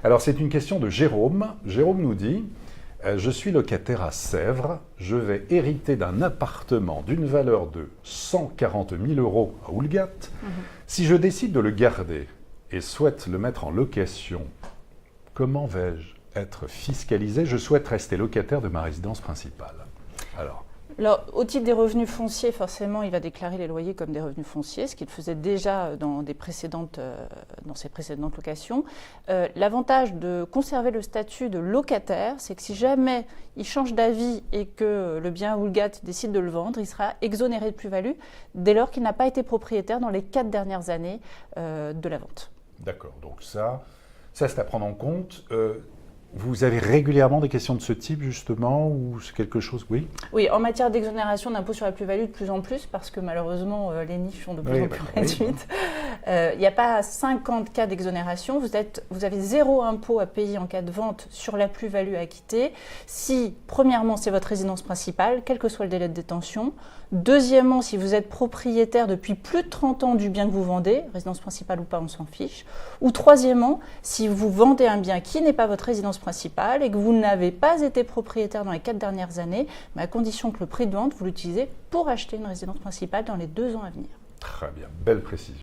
Alors c'est une question de Jérôme. Jérôme nous dit je suis locataire à Sèvres, je vais hériter d'un appartement d'une valeur de 140 000 € à Oulgat. Si je décide de le garder et souhaite le mettre en location, comment vais-je être fiscalisé? Je souhaite rester locataire de ma résidence principale. Alors, au titre des revenus fonciers, forcément, il va déclarer les loyers comme des revenus fonciers, ce qu'il faisait déjà dans ses précédentes locations. L'avantage de conserver le statut de locataire, c'est que si jamais il change d'avis et que le bien Oulgat décide de le vendre, il sera exonéré de plus-value dès lors qu'il n'a pas été propriétaire dans les 4 dernières années de la vente. D'accord, donc ça c'est à prendre en compte. Vous avez régulièrement des questions de ce type, justement, ou c'est quelque chose, oui? Oui, en matière d'exonération d'impôt sur la plus-value, de plus en plus, parce que malheureusement, les niches sont de plus en plus réduites. Il n'y a pas 50 cas d'exonération. Vous avez 0 impôt à payer en cas de vente sur la plus-value à acquitter. Si, premièrement, c'est votre résidence principale, quel que soit le délai de détention. Deuxièmement, si vous êtes propriétaire depuis plus de 30 ans du bien que vous vendez, résidence principale ou pas, on s'en fiche. Ou troisièmement, si vous vendez un bien qui n'est pas votre résidence principale et que vous n'avez pas été propriétaire dans les 4 dernières années, mais à condition que le prix de vente, vous l'utilisez pour acheter une résidence principale dans les 2 ans à venir. Très bien, belle précision.